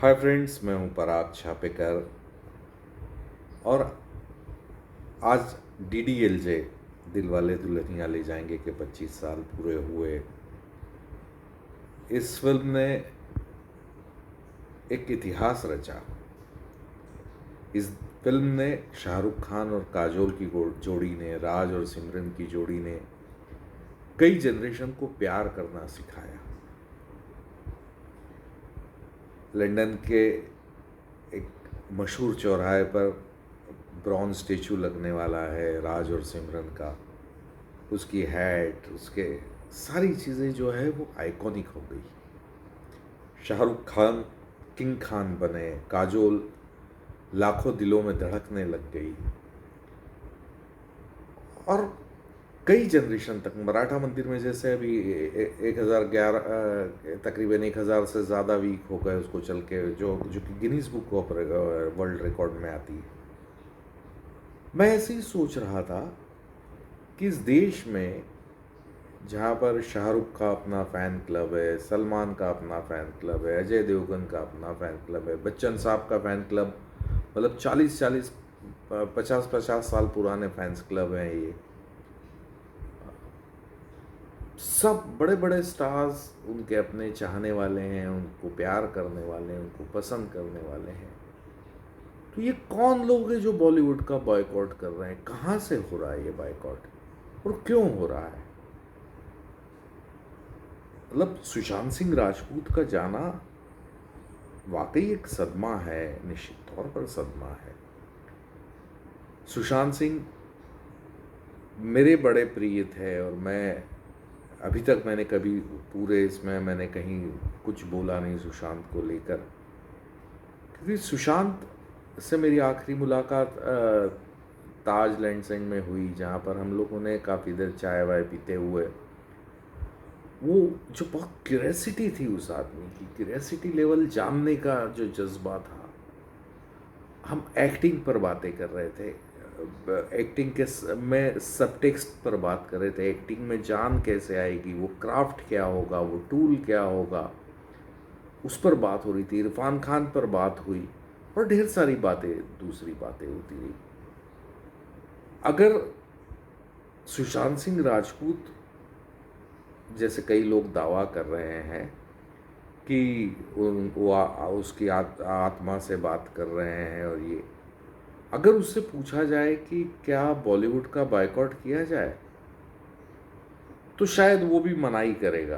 Hi friends, मैं हूं पराग छापेकर और आज DDLJ दिलवाले दुल्हनिया ले जाएंगे के 25 साल पूरे हुए। इस फिल्म ने एक इतिहास रचा। इस फिल्म ने शाहरुख खान और काजोल की जोड़ी ने, राज और सिमरन की जोड़ी ने कई जनरेशन को प्यार करना सिखाया। लंदन के एक मशहूर चौराहे पर ब्रॉन्ज स्टेचू लगने वाला है राज और सिमरन का। उसकी हैट, उसके सारी चीज़ें जो है वो आइकॉनिक हो गई। शाहरुख खान किंग खान बने, काजोल लाखों दिलों में धड़कने लग गई और कई जनरेशन तक मराठा मंदिर में जैसे अभी 1011 तकरीबन 1000 से ज़्यादा वीक हो गए उसको चल के, जो कि Guinness book of world record में आती है। मैं ऐसे ही सोच रहा था कि इस देश में जहाँ पर शाहरुख का अपना फ़ैन क्लब है, सलमान का अपना फ़ैन क्लब है, अजय देवगन का अपना फ़ैन क्लब है, बच्चन साहब का फ़ैन क्लब, मतलब 40-40 50-50 साल पुराने फैंस क्लब हैं ये। सब बड़े बड़े स्टार्स उनके अपने चाहने वाले हैं, उनको प्यार करने वाले हैं, उनको पसंद करने वाले हैं। तो ये कौन लोग हैं जो बॉलीवुड का बॉयकॉट कर रहे हैं? कहाँ से हो रहा है ये बॉयकॉट और क्यों हो रहा है? मतलब सुशांत सिंह राजपूत का जाना वाकई एक सदमा है, निश्चित तौर पर सदमा है। सुशांत सिंह मेरे बड़े प्रिय थे और मैं अभी तक मैंने कभी पूरे इसमें मैंने कहीं कुछ बोला नहीं सुशांत को लेकर, क्योंकि सुशांत से मेरी आखिरी मुलाकात ताज लैंडसेंड में हुई, जहाँ पर हम लोगों ने काफ़ी देर चाय वाय पीते हुए, वो जो बहुत क्यूरियोसिटी थी उस आदमी की, क्यूरियोसिटी लेवल जानने का जो जज्बा था। हम एक्टिंग पर बातें कर रहे थे, एक्टिंग के में सब टेक्स्ट पर बात कर रहे थे, एक्टिंग में जान कैसे आएगी, वो क्राफ्ट क्या होगा, वो टूल क्या होगा, उस पर बात हो रही थी। इरफान खान पर बात हुई और ढेर सारी बातें, दूसरी बातें होती रही। अगर सुशांत सिंह राजपूत जैसे कई लोग दावा कर रहे हैं कि उसकी आत्मा से बात कर रहे हैं, और ये अगर उससे पूछा जाए कि क्या बॉलीवुड का बायकॉट किया जाए तो शायद वो भी मनाही करेगा,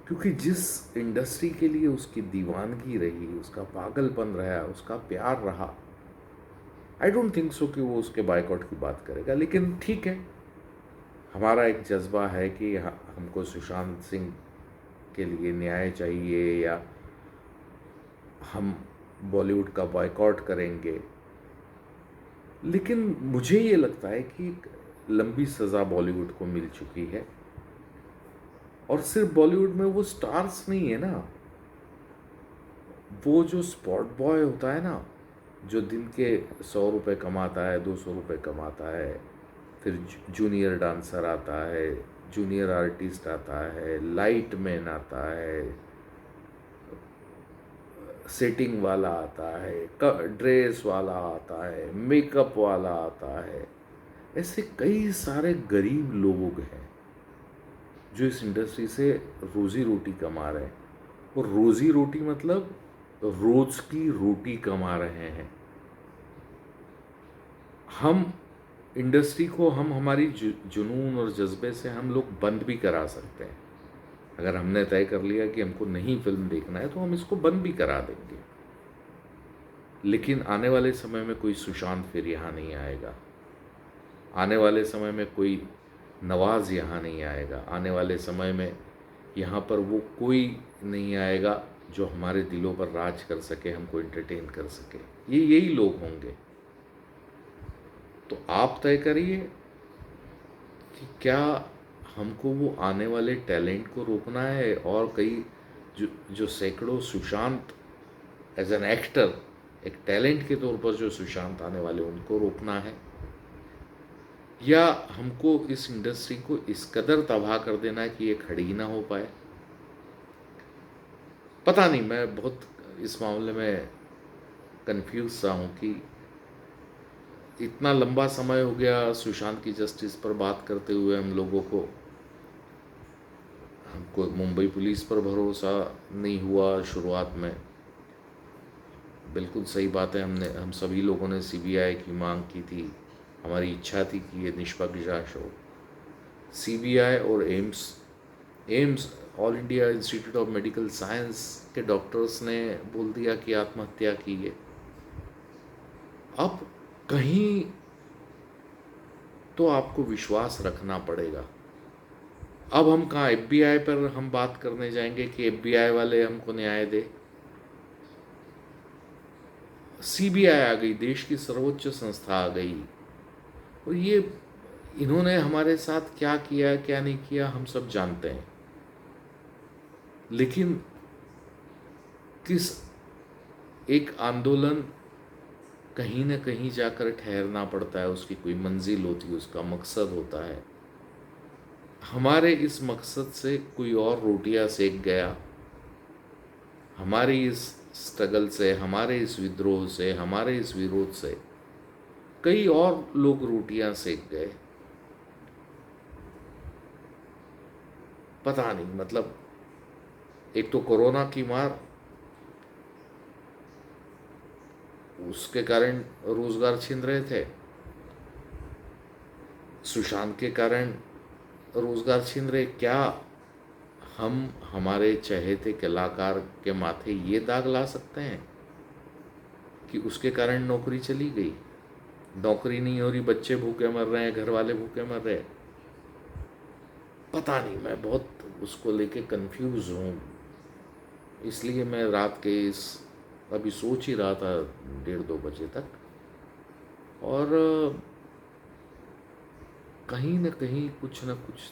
क्योंकि जिस इंडस्ट्री के लिए उसकी दीवानगी रही, उसका पागलपन रहा, उसका प्यार रहा, आई डोंट थिंक सो कि वो उसके बायकॉट की बात करेगा। लेकिन ठीक है, हमारा एक जज्बा है कि हमको सुशांत सिंह के लिए न्याय चाहिए या हम बॉलीवुड का बॉयकॉट करेंगे। लेकिन मुझे ये लगता है कि एक लंबी सज़ा बॉलीवुड को मिल चुकी है, और सिर्फ बॉलीवुड में वो स्टार्स नहीं है ना, वो जो स्पॉट बॉय होता है ना, जो दिन के 100 रुपये कमाता है, 200 रुपये कमाता है, फिर जूनियर डांसर आता है, जूनियर आर्टिस्ट आता है, लाइट मैन आता है, सेटिंग वाला आता है, ड्रेस वाला आता है, मेकअप वाला आता है, ऐसे कई सारे गरीब लोग हैं जो इस इंडस्ट्री से रोज़ी रोटी कमा रहे हैं। और रोज़ी रोटी मतलब रोज़ की रोटी कमा रहे हैं। हम इंडस्ट्री को हम हमारी जुनून और जज्बे से हम लोग बंद भी करा सकते हैं। अगर हमने तय कर लिया कि हमको नहीं फिल्म देखना है तो हम इसको बंद भी करा देंगे। लेकिन आने वाले समय में कोई सुशांत फिर यहाँ नहीं आएगा, आने वाले समय में कोई नवाज़ यहाँ नहीं आएगा, आने वाले समय में यहाँ पर वो कोई नहीं आएगा जो हमारे दिलों पर राज कर सके, हमको एंटरटेन कर सके। ये यही लोग होंगे। तो आप तय करिए कि क्या हमको वो आने वाले टैलेंट को रोकना है, और कई जो सैकड़ों सुशांत एज एन एक्टर, एक टैलेंट के तौर पर जो सुशांत आने वाले, उनको रोकना है, या हमको इस इंडस्ट्री को इस कदर तबाह कर देना है कि ये खड़ी ना हो पाए। पता नहीं, मैं बहुत इस मामले में कंफ्यूज सा हूँ कि इतना लंबा समय हो गया सुशांत की जस्टिस पर बात करते हुए हम लोगों को। हमको मुंबई पुलिस पर भरोसा नहीं हुआ शुरुआत में, बिल्कुल सही बात है। हम सभी लोगों ने सीबीआई की मांग की थी, हमारी इच्छा थी कि ये निष्पक्ष जांच हो। सीबीआई और AIIMS all India institute of medical science के डॉक्टर्स ने बोल दिया कि आत्महत्या की है। अब कहीं तो आपको विश्वास रखना पड़ेगा। अब हम कहाँ एफबीआई पर हम बात करने जाएंगे कि एफबीआई वाले हमको न्याय दे? सीबीआई आ गई, देश की सर्वोच्च संस्था आ गई, और ये इन्होंने हमारे साथ क्या किया क्या नहीं किया हम सब जानते हैं। लेकिन किस एक आंदोलन कहीं न कहीं जाकर ठहरना पड़ता है, उसकी कोई मंजिल होती है, उसका मकसद होता है। हमारे इस मकसद से कोई और रोटियां सेक गया, हमारी इस स्ट्रगल से, हमारे इस विद्रोह से, हमारे इस विरोध से कई और लोग रोटियां सेक गए। पता नहीं, मतलब एक तो कोरोना की मार, उसके कारण रोजगार छीन रहे थे, सुशांत के कारण रोजगार छीन रहे। क्या हम हमारे चहेते कलाकार के माथे ये दाग ला सकते हैं कि उसके कारण नौकरी चली गई? नौकरी नहीं हो रही, बच्चे भूखे मर रहे हैं, घर वाले भूखे मर रहे हैं। पता नहीं, मैं बहुत उसको लेके कंफ्यूज हूँ। इसलिए मैं रात के अभी सोच ही रहा था 1:30-2 बजे तक, और कहीं न कहीं कुछ न कुछ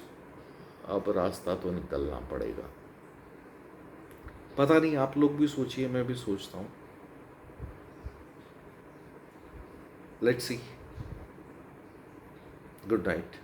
अब रास्ता तो निकलना पड़ेगा। पता नहीं, आप लोग भी सोचिए, मैं भी सोचता हूँ। Let's see. Good night.